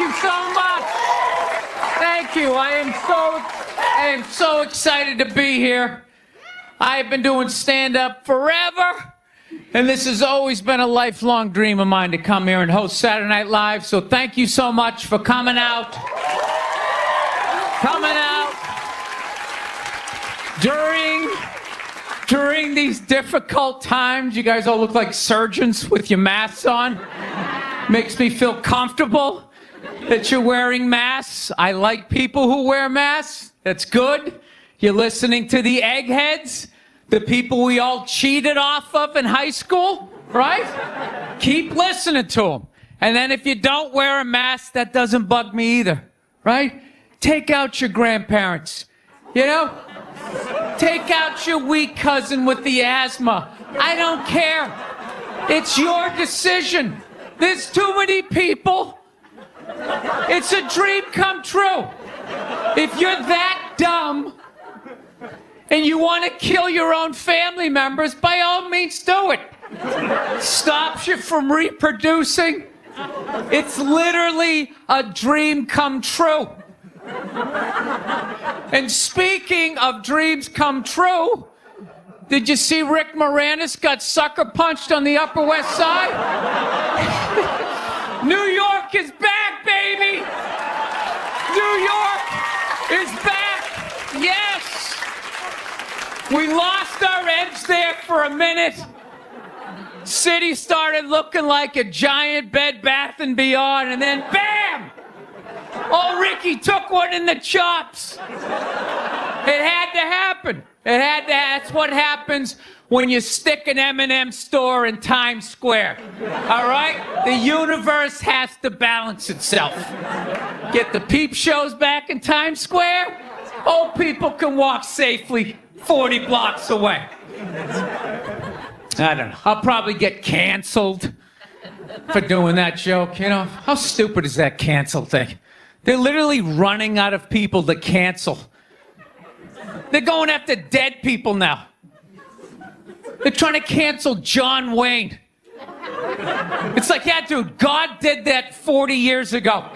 you so much. Thank you. I am so excited to be here. I've been doing stand-up forever, and this has always been a lifelong dream of mine to come here and host Saturday Night Live. So thank you so much for coming out. During these difficult times, you guys all look like surgeons with your masks on. Makes me feel comfortable that you're wearing masks. I like people who wear masks. That's good. You're listening to the eggheads, the people we all cheated off of in high school, right? Keep listening to them. And then if you don't wear a mask, that doesn't bug me either, right? Take out your grandparents, you know? Take out your weak cousin with the asthma. I don't care. It's your decision. There's too many people. It's a dream come true. If you're that dumb and you want to kill your own family members, by all means do it. Stops you from reproducing. It's literally a dream come true. And speaking of dreams come true, did you see Rick Moranis got sucker punched on the Upper West Side? New York is back, baby! New York is back! Yes! We lost our edge there for a minute. City started looking like a giant Bed Bath & Beyond, and then BAM! Oh, Ricky took one in the chops. It had to happen. That's what happens when you stick an M&M store in Times Square. All right? The universe has to balance itself. Get the peep shows back in Times Square. Old people can walk safely 40 blocks away. I don't know. I'll probably get canceled for doing that joke. You know, how stupid is that cancel thing? They're literally running out of people to cancel. They're going after dead people now. They're trying to cancel John Wayne. It's like, yeah, dude, God did that 40 years ago.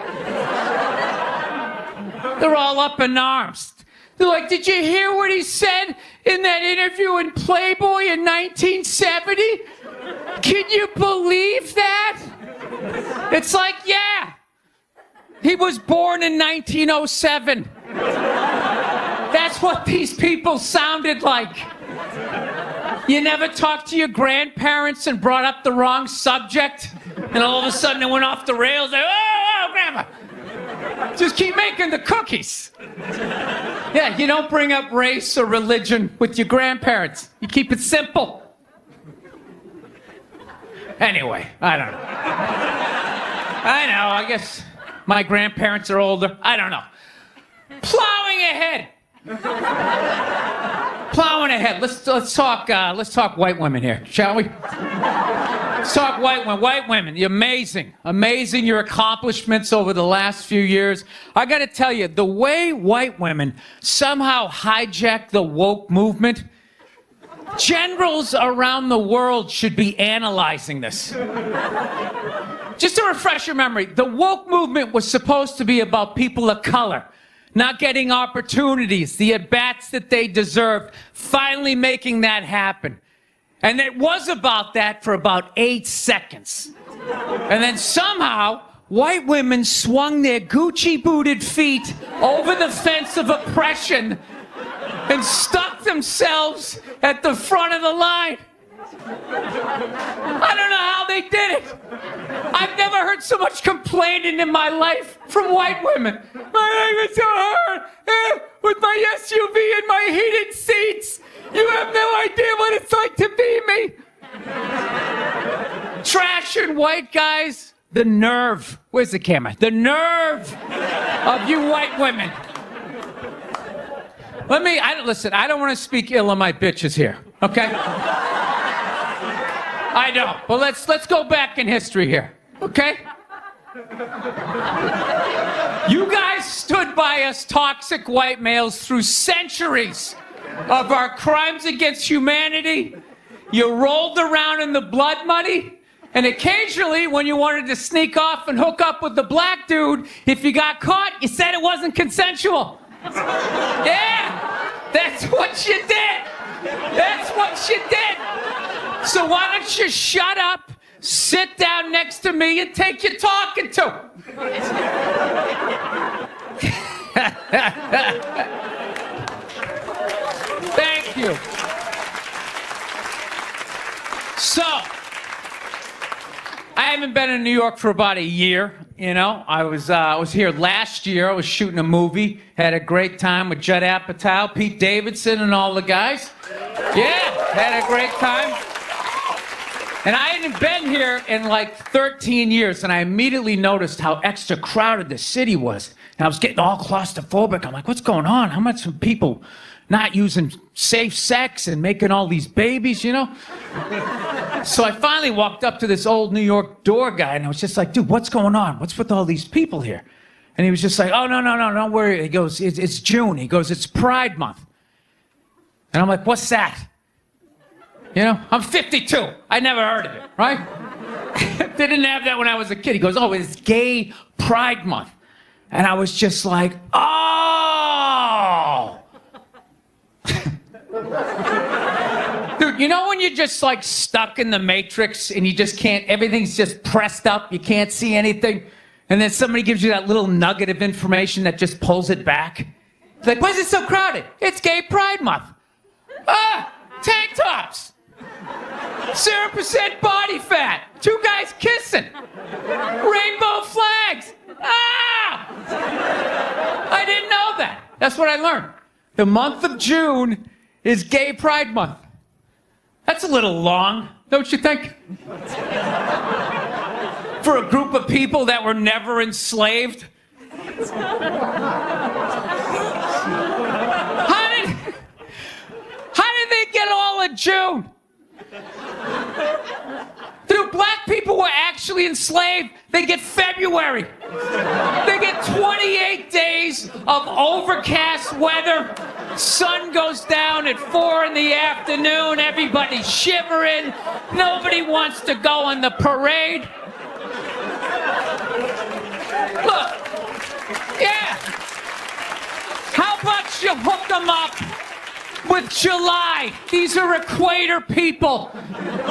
They're all up in arms. They're like, did you hear what he said in that interview in Playboy in 1970? Can you believe that? It's like, yeah. He was born in 1907. That's what these people sounded like. You never talked to your grandparents and brought up the wrong subject, and all of a sudden it went off the rails. Like, oh, grandma. Just keep making the cookies. Yeah, you don't bring up race or religion with your grandparents. You keep it simple. Anyway, I don't know. I guess my grandparents are older. I don't know. Plowing ahead. Let's talk white women here, shall we? Let's talk white women. White women, you're amazing. Amazing your accomplishments over the last few years. I got to tell you, the way white women somehow hijacked the woke movement, generals around the world should be analyzing this. Just to refresh your memory, the woke movement was supposed to be about people of color not getting opportunities, the at-bats that they deserved, finally making that happen. And it was about that for about 8 seconds. And then somehow, white women swung their Gucci-booted feet over the fence of oppression and stuck themselves at the front of the line. I don't know how they did it. I've never heard so much complaining in my life from white women. My life is so hard with my SUV and my heated seats. You have no idea what it's like to be me. Trashing white guys. The nerve. Where's the camera? The nerve of you white women. Listen, I don't want to speak ill of my bitches here, okay? I don't. But let's go back in history here, okay? You guys stood by us toxic white males through centuries of our crimes against humanity. You rolled around in the blood money, And occasionally, when you wanted to sneak off and hook up with the black dude, if you got caught, you said it wasn't consensual. Yeah, that's what you did. That's what you did. So why don't you shut up, sit down next to me, and take your talking to? Thank you. So, I haven't been in New York for about a year, you know. I was here last year. I was shooting a movie. Had a great time with Judd Apatow, Pete Davidson, and all the guys. Yeah, had a great time. And I hadn't been here in like 13 years, and I immediately noticed how extra crowded the city was. And I was getting all claustrophobic. I'm like, what's going on? How much are people not using safe sex and making all these babies, you know? So I finally walked up to this old New York door guy, and I was just like, dude, what's going on? What's with all these people here? And he was just like, oh, no, don't worry. He goes, it's June. He goes, it's Pride Month. And I'm like, what's that? You know, I'm 52. I never heard of it, right? They didn't have that when I was a kid. He goes, oh, it's Gay Pride Month. And I was just like, oh! Dude, you know when you're just like stuck in the Matrix and you just can't, everything's just pressed up, you can't see anything, and then somebody gives you that little nugget of information that just pulls it back? It's like, why is it so crowded? It's Gay Pride Month. Ah, tank tops. 0% body fat. 2 guys kissing. Rainbow flags. Ah! I didn't know that. That's what I learned. The month of June is Gay Pride Month. That's a little long, don't you think? For a group of people that were never enslaved. How did they get all of June? Dude, black people were actually enslaved. They get February. They get 28 days of overcast weather. Sun goes down at 4 in the afternoon. Everybody's shivering. Nobody wants to go on the parade. Look, yeah. How about you hook them up with July? These are equator people.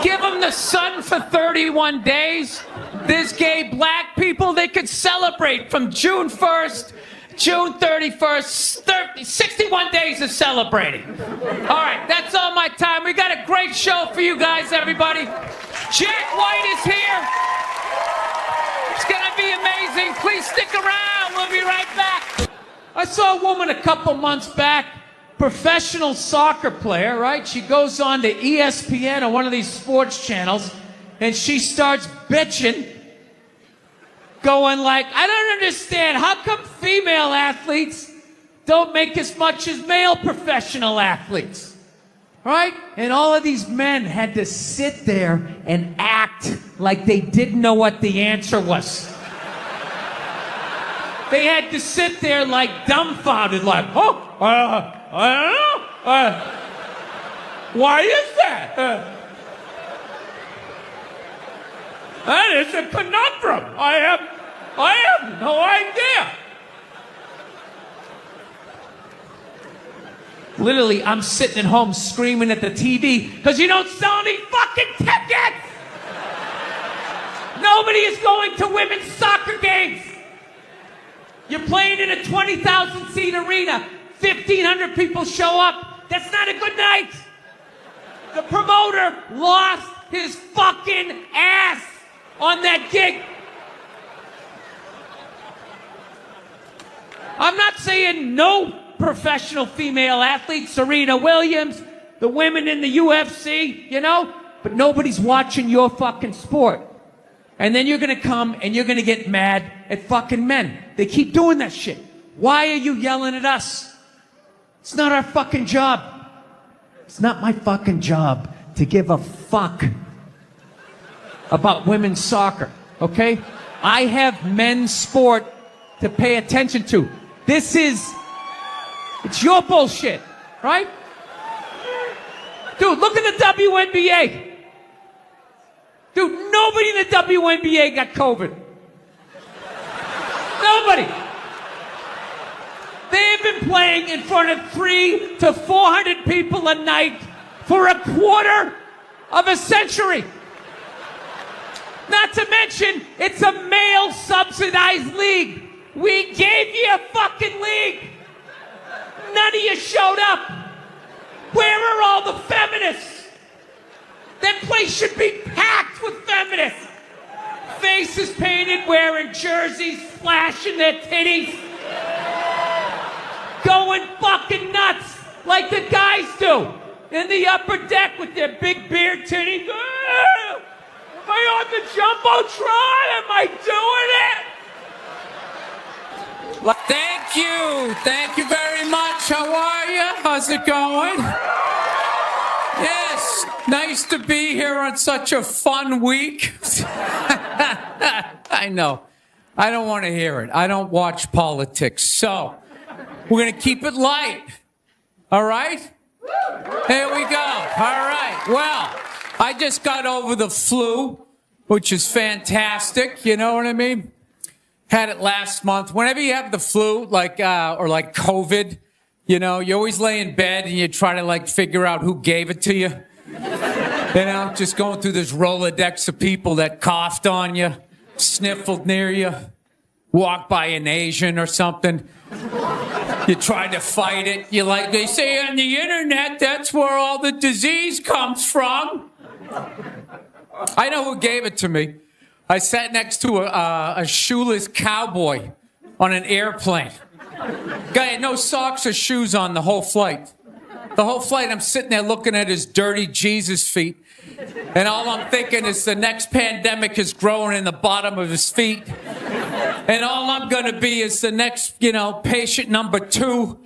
Give them the sun for 31 days. There's gay black people. They could celebrate from June 1st, June 31st, 61 days of celebrating. All right, that's all my time. We got a great show for you guys, everybody. Jack White is here. It's going to be amazing. Please stick around. We'll be right back. I saw a woman a couple months back, professional soccer player, right? She goes on to ESPN or one of these sports channels, and she starts bitching, going like, I don't understand. How come female athletes don't make as much as male professional athletes? Right? And all of these men had to sit there and act like they didn't know what the answer was. They had to sit there like dumbfounded, like, oh, I don't know. Why is that? That is a conundrum. I have no idea. Literally, I'm sitting at home screaming at the TV because you don't sell any fucking tickets. Nobody is going to women's soccer games. You're playing in a 20,000 seat arena. 1,500 people show up. That's not a good night. The promoter lost his fucking ass on that gig. I'm not saying no professional female athletes, Serena Williams, the women in the UFC, you know, but nobody's watching your fucking sport. And then you're gonna come and you're gonna get mad at fucking men. They keep doing that shit. Why are you yelling at us? It's not our fucking job. It's not my fucking job to give a fuck about women's soccer, okay? I have men's sport to pay attention to. It's your bullshit, right? Dude, look at the WNBA. Dude, nobody in the WNBA got COVID. Nobody. They've been playing in front of 300 to 400 people a night for a quarter of a century. Not to mention, it's a male-subsidized league. We gave you a fucking league. None of you showed up. Where are all the feminists? That place should be packed with feminists. Faces painted, wearing jerseys, flashing their titties. Going fucking nuts like the guys do in the upper deck with their big beard titties. Ah! Am I on the Jumbotron? Am I doing it? Thank you. Thank you very much. How are you? How's it going? Yes. Nice to be here on such a fun week. I know. I don't want to hear it. I don't watch politics. So, we're going to keep it light. All right? Here we go. All right. Well, I just got over the flu, which is fantastic. You know what I mean? Had it last month. Whenever you have the flu, or like COVID, you know, you always lay in bed and you try to figure out who gave it to you. You know, just going through this Rolodex of people that coughed on you, sniffled near you, walked by an Asian or something. You try to fight it. They say on the internet, that's where all the disease comes from. I know who gave it to me. I sat next to a shoeless cowboy on an airplane. Guy had no socks or shoes on the whole flight. The whole flight, I'm sitting there looking at his dirty Jesus feet. And all I'm thinking is the next pandemic is growing in the bottom of his feet. And all I'm going to be is the next, patient number 2,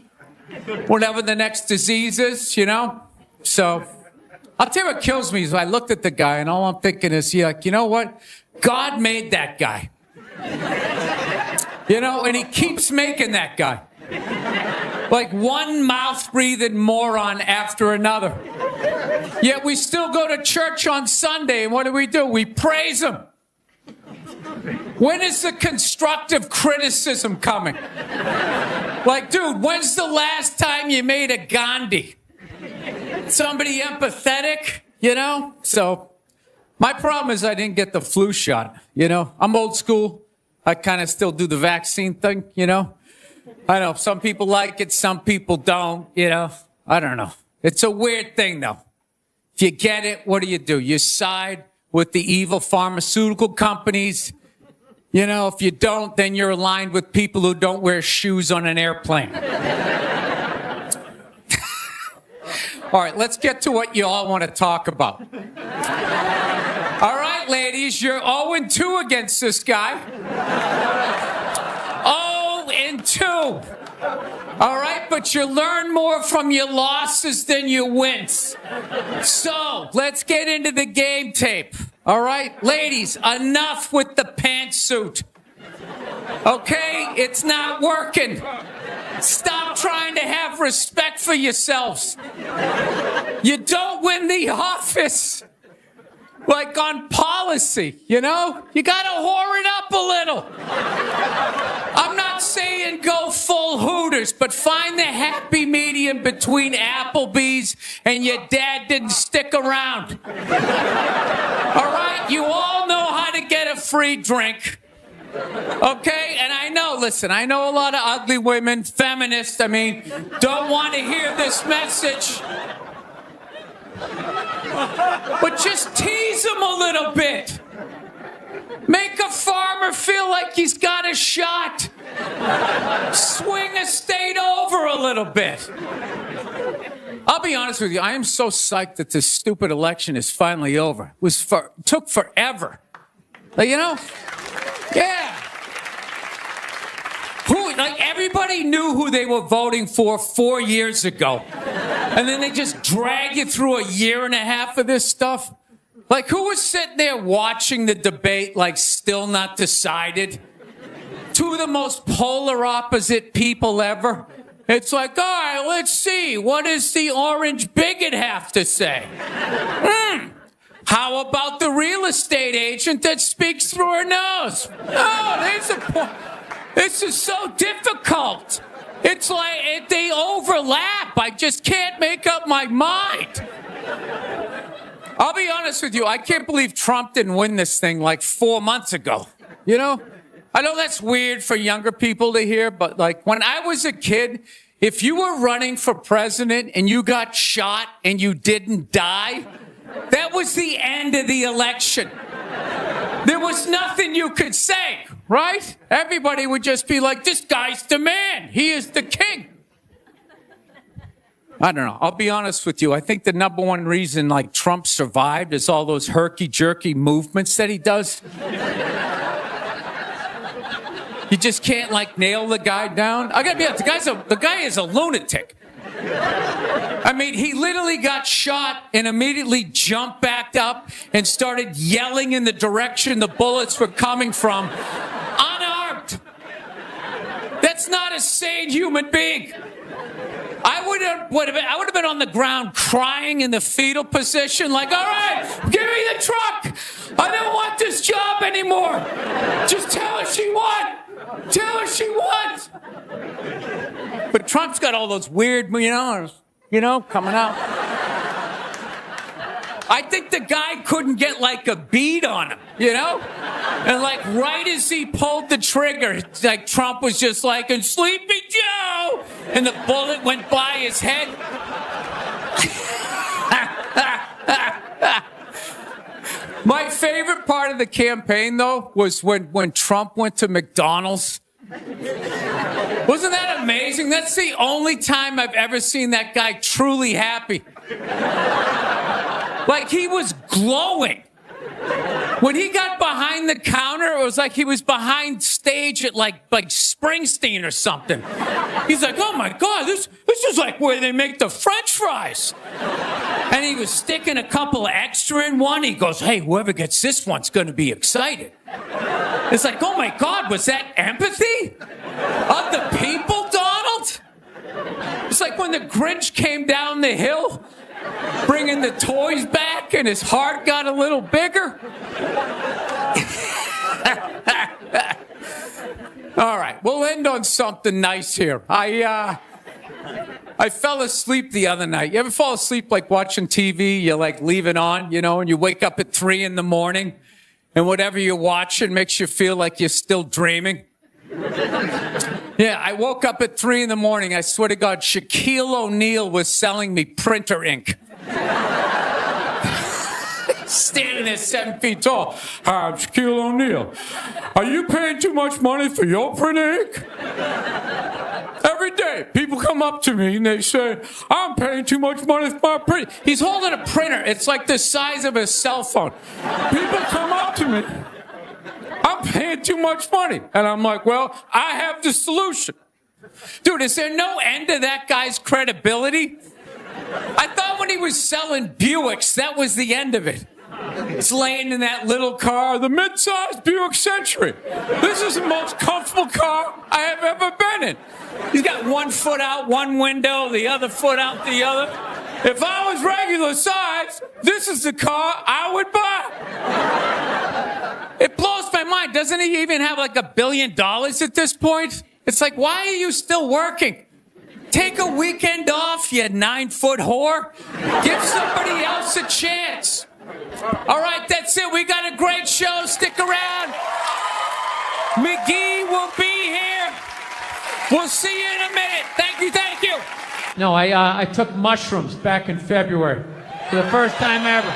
whatever the next disease is, So, I'll tell you what kills me is I looked at the guy and all I'm thinking is, you know what? God made that guy. And he keeps making that guy. Like one mouth-breathing moron after another. Yet we still go to church on Sunday, and what do? We praise him. When is the constructive criticism coming? Dude, when's the last time you made a Gandhi? Somebody empathetic, So, my problem is I didn't get the flu shot, I'm old school. I kind of still do the vaccine thing, I know some people like it, some people don't, I don't know. It's a weird thing, though. If you get it, what do? You side with the evil pharmaceutical companies. If you don't, then you're aligned with people who don't wear shoes on an airplane. All right, let's get to what you all want to talk about. All right, ladies, you're 0-2 against this guy. 0-2. All right, but you learn more from your losses than your wins. So, let's get into the game tape. All right, ladies, enough with the pantsuit. Okay, it's not working. Stop trying to have respect for yourselves. You don't win the office. On policy, You gotta whore it up a little. I'm not saying go full Hooters, but find the happy medium between Applebee's and your dad didn't stick around. All right? You all know how to get a free drink. Okay? And I know a lot of ugly women, feminists, don't want to hear this message. But just tease him a little bit. Make a farmer feel like he's got a shot. Swing a state over a little bit. I'll be honest with you, I am so psyched that this stupid election is finally over. Took forever. Yeah. Everybody knew who they were voting for 4 years ago. And then they just drag you through a year and a half of this stuff. Who was sitting there watching the debate still not decided? Two of the most polar opposite people ever. It's all right, let's see. What does the orange bigot have to say? How about the real estate agent that speaks through her nose? Oh, there's a point. This is so difficult. It's like they overlap. I just can't make up my mind. I'll be honest with you. I can't believe Trump didn't win this thing like 4 months ago. You know? I know that's weird for younger people to hear, but like when I was a kid, if you were running for president and you got shot and you didn't die, that was the end of the election. There was nothing you could say, right? Everybody would just be like, this guy's the man. He is the king. I don't know. I'll be honest with you. I think the number one reason like Trump survived is all those herky-jerky movements that he does. You just can't like nail the guy down. I gotta be honest, the guy is a lunatic. I mean, he literally got shot and immediately jumped back up and started yelling in the direction the bullets were coming from, unarmed. That's not a sane human being. I would have been on the ground crying in the fetal position, like, all right, give me the truck. I don't want this job anymore. Just tell her she won. Tell her she won. But Trump's got all those weird, coming out. I think the guy couldn't get like a bead on him, And like right as he pulled the trigger, like Trump was just like, and Sleepy Joe, and the bullet went by his head. My favorite part of the campaign, though, was when Trump went to McDonald's. Wasn't that amazing? That's the only time I've ever seen that guy truly happy. Like, he was glowing. When he got behind the counter, it was like he was behind stage at like Springsteen or something. He's like, oh my God, this is like where they make the French fries. And he was sticking a couple of extra in one. He goes, hey, whoever gets this one's going to be excited. It's like, oh my God, was that empathy of the people, Donald? It's like when the Grinch came down the hill, bringing the toys back, and his heart got a little bigger. All right, we'll end on something nice here. I fell asleep the other night. You ever fall asleep like watching TV? You like leave it on, and you wake up at 3 a.m, and whatever you're watching makes you feel like you're still dreaming. Yeah, I woke up at 3 a.m. I swear to God, Shaquille O'Neal was selling me printer ink. Standing there 7 feet tall. Hi, I'm Shaquille O'Neal. Are you paying too much money for your printer ink? Every day, people come up to me and they say, I'm paying too much money for my printer. He's holding a printer. It's like the size of a cell phone. People come up to me. I'm paying too much money. And I'm like, well, I have the solution. Dude, is there no end to that guy's credibility? I thought when he was selling Buicks, that was the end of it. It's laying in that little car, the mid-sized Buick Century. This is the most comfortable car I have ever been in. He's got one foot out one window, the other foot out the other. If I was regular size, this is the car I would buy. It blows my mind. Doesn't he even have like $1 billion at this point? It's like, why are you still working? Take a weekend off, you 9-foot whore. Give somebody else a chance. All right, that's it. We got a great show. Stick around. McGee will be here. We'll see you in a minute. Thank you. No, I took mushrooms back in February for the first time ever.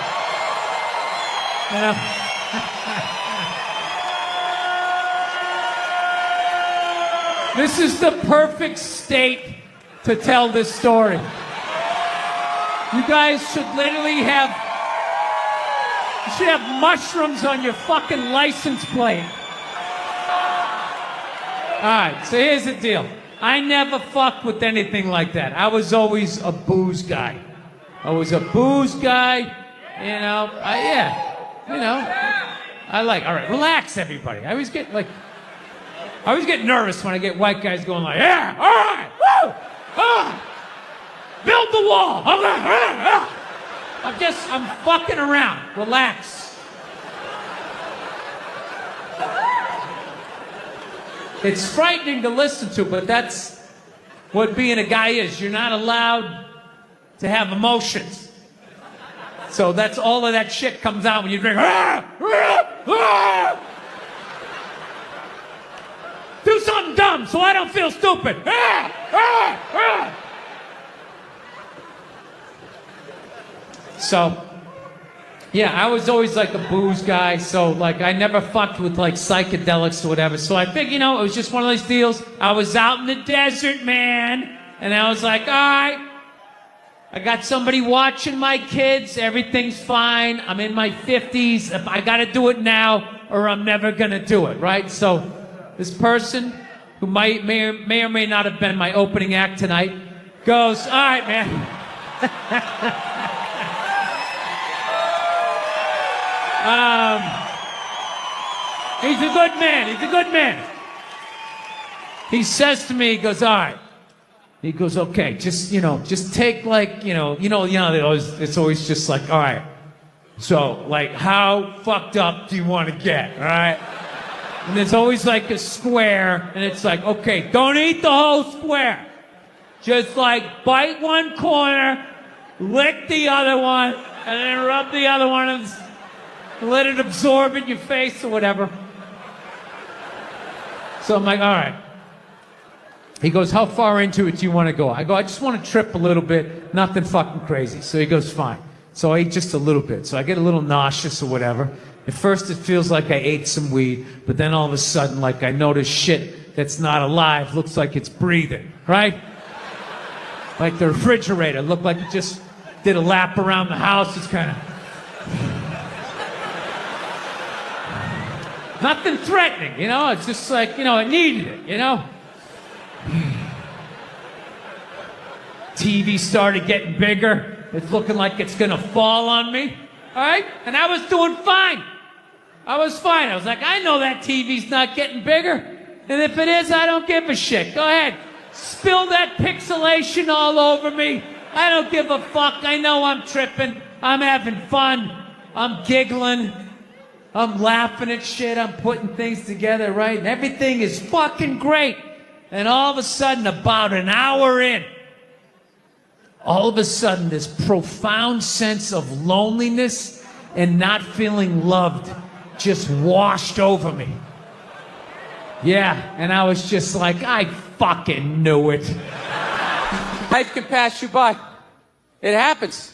This is the perfect state to tell this story. You guys should literally have mushrooms on your fucking license plate. All right, so here's the deal. I never fucked with anything like that. I was always a booze guy. I like, all right, relax, everybody. I always get nervous when I get white guys going like, yeah, all right, woo, build the wall, okay, I'm fucking around. Relax. It's frightening to listen to, but that's what being a guy is. You're not allowed to have emotions. So that's all of that shit comes out when you drink. Do something dumb so I don't feel stupid. So, yeah, I was always like a booze guy, so like I never fucked with like psychedelics or whatever. So I figured, it was just one of those deals. I was out in the desert, man, and I was like, all right, I got somebody watching my kids, everything's fine, I'm in my 50s, I gotta do it now or I'm never gonna do it, right? So this person, who may or may not have been my opening act tonight, goes, all right, man. He's a good man. He says to me, he goes, all right. He goes, okay, just take like, it's always just like, all right. So, like, how fucked up do you want to get, all right? And there's always like a square, and it's like, okay, don't eat the whole square. Just like bite one corner, lick the other one, and then rub the other one and let it absorb in your face or whatever. So I'm like, all right. He goes, how far into it do you want to go? I go, I just want to trip a little bit, nothing fucking crazy. So he goes, fine. So I ate just a little bit. So I get a little nauseous or whatever. At first it feels like I ate some weed, but then all of a sudden, like I notice shit that's not alive looks like it's breathing, right? Like the refrigerator looked like it just did a lap around the house. It's kind of... Nothing threatening, It's just like, it needed it, TV started getting bigger. It's looking like it's gonna fall on me. All right? And I was doing fine. I was like, I know that TV's not getting bigger. And if it is, I don't give a shit. Go ahead. Spill that pixelation all over me. I don't give a fuck. I know I'm tripping. I'm having fun. I'm giggling. I'm laughing at shit. I'm putting things together, right? And everything is fucking great. And all of a sudden, about an hour in, all of a sudden, this profound sense of loneliness and not feeling loved just washed over me. Yeah, and I was just like, I fucking knew it. Life can pass you by. It happens.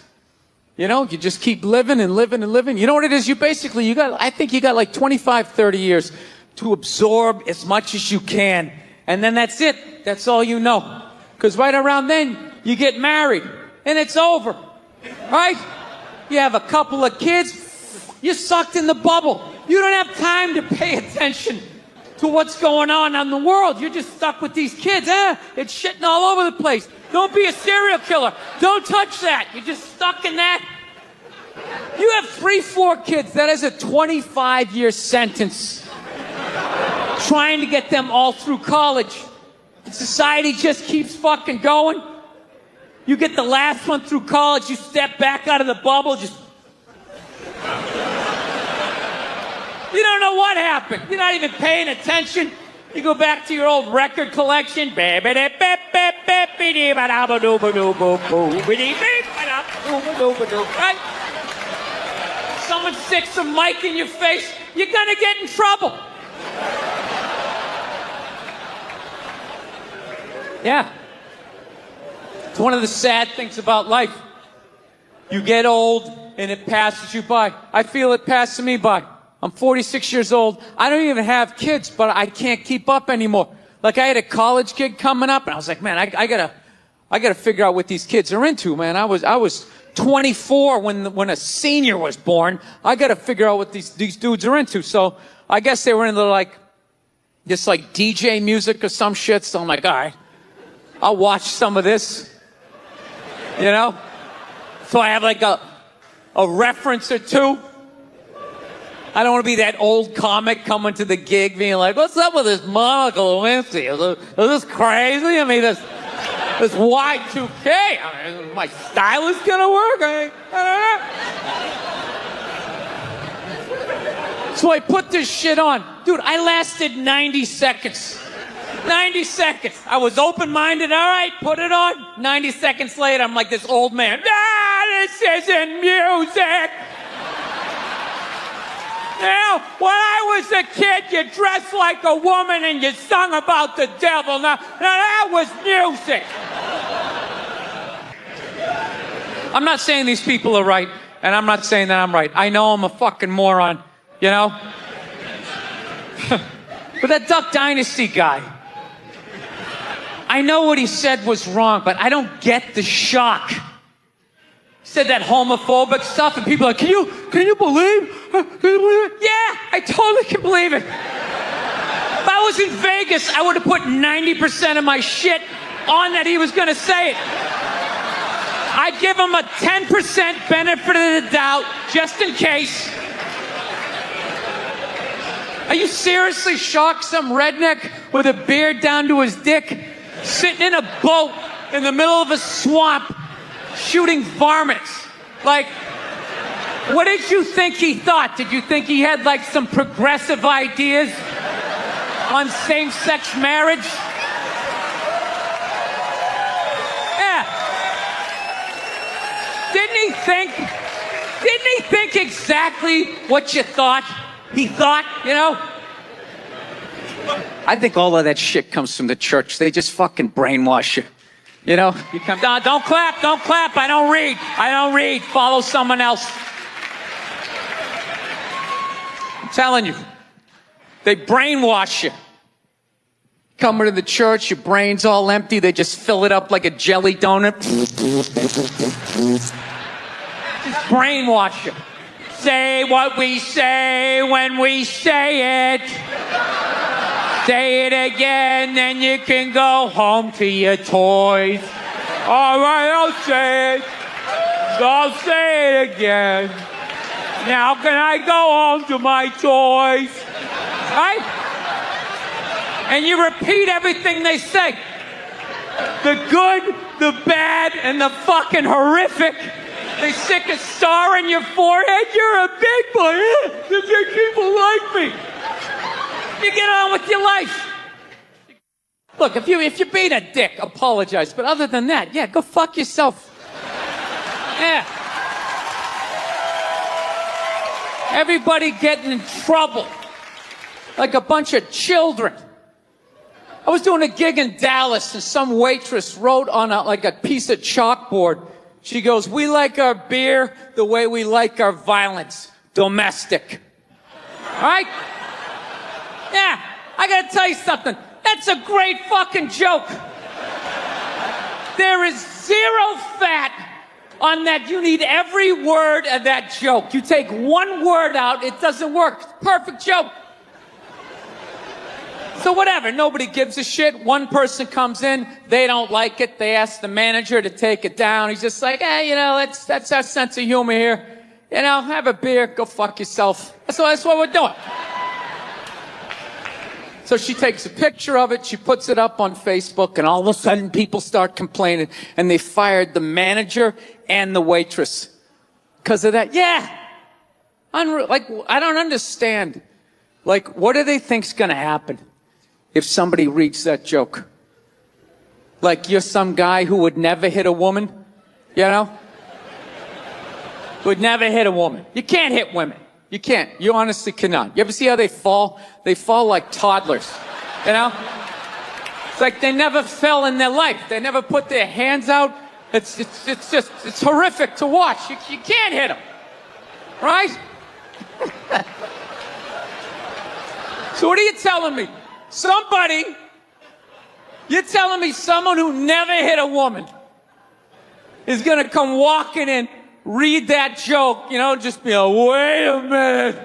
You just keep living and living and living. You know what it is? I think you got like 25, 30 years to absorb as much as you can. And then that's it. That's all you know. Because right around then, you get married. And it's over. Right? You have a couple of kids. You're sucked in the bubble. You don't have time to pay attention to what's going on in the world. You're just stuck with these kids. It's shitting all over the place. Don't be a serial killer. Don't touch that. You're just stuck in that. You have 3, 4 kids. That is a 25-year sentence. Trying to get them all through college. And society just keeps fucking going. You get the last one through college, you step back out of the bubble, just... You don't know what happened. You're not even paying attention. You go back to your old record collection. Right? Someone sticks a mic in your face, you're gonna get in trouble. Yeah. It's one of the sad things about life. You get old and it passes you by. I feel it passing me by. I'm 46 years old. I don't even have kids, but I can't keep up anymore. Like I had a college gig coming up and I was like, man, I gotta figure out what these kids are into, man. I was 24 when a senior was born. I gotta figure out what these dudes are into. So I guess they were into like DJ music or some shit. So I'm like, all right, I'll watch some of this. So I have like a reference or two. I don't want to be that old comic coming to the gig being like, what's up with this Monica Lewinsky? Is this crazy? I mean, This Y2K. I mean, my style is gonna work. I don't know. So I put this shit on. Dude, I lasted 90 seconds. 90 seconds. I was open-minded. All right, put it on. 90 seconds later, I'm like this old man. This isn't music. Now, when I was a kid, you dressed like a woman and you sung about the devil. Now that was music. I'm not saying these people are right, and I'm not saying that I'm right. I know I'm a fucking moron, you know? But that Duck Dynasty guy, I know what he said was wrong, but I don't get the shock. He said that homophobic stuff, and people are like, can you believe? Yeah, I totally can believe it. If I was in Vegas, I would have put 90% of my shit on that he was going to say it. I'd give him a 10% benefit of the doubt, just in case. Are you seriously shocked some redneck with a beard down to his dick, sitting in a boat in the middle of a swamp, shooting varmints? Like, what did you think he thought? Did you think he had like some progressive ideas on same-sex marriage? Yeah. Didn't he think exactly what you thought he thought, you know? I think all of that shit comes from the church. They just fucking brainwash you. You know, you come down, don't clap, I don't read, follow someone else. I'm telling you, they brainwash you. Come into the church, your brain's all empty, they just fill it up like a jelly donut. Just brainwash you. Say what we say when we say it. Say it again, then you can go home to your toys. All right, I'll say it. I'll say it again. Now can I go home to my toys? Right? And you repeat everything they say. The good, the bad, and the fucking horrific. They stick a star in your forehead. You're a big boy. The big people like me. You get on with your life. Look, if you're being a dick, apologize. But other than that, yeah, go fuck yourself. Yeah. Everybody getting in trouble. Like a bunch of children. I was doing a gig in Dallas, and some waitress wrote on a piece of chalkboard. She goes, we like our beer the way we like our violence. Domestic. All right? Yeah, I gotta tell you something. That's a great fucking joke. There is zero fat on that. You need every word of that joke. You take one word out, it doesn't work. Perfect joke. So whatever, nobody gives a shit. One person comes in, they don't like it. They ask the manager to take it down. He's just like, hey, you know, that's our sense of humor here. You know, have a beer, go fuck yourself. That's what we're doing. So she takes a picture of it, she puts it up on Facebook, and all of a sudden people start complaining, and they fired the manager and the waitress. Because of that. Yeah. Like, I don't understand. Like, what do they think's gonna happen if somebody reads that joke? Like, you're some guy who would never hit a woman, you know? Would never hit a woman. You can't hit women. You can't. You honestly cannot. You ever see how they fall? They fall like toddlers, you know? It's like they never fell in their life. They never put their hands out. It's horrific to watch. You can't hit them, right? So what are you telling me? You're telling me someone who never hit a woman is gonna come walking in, read that joke, you know, just be like, wait a minute.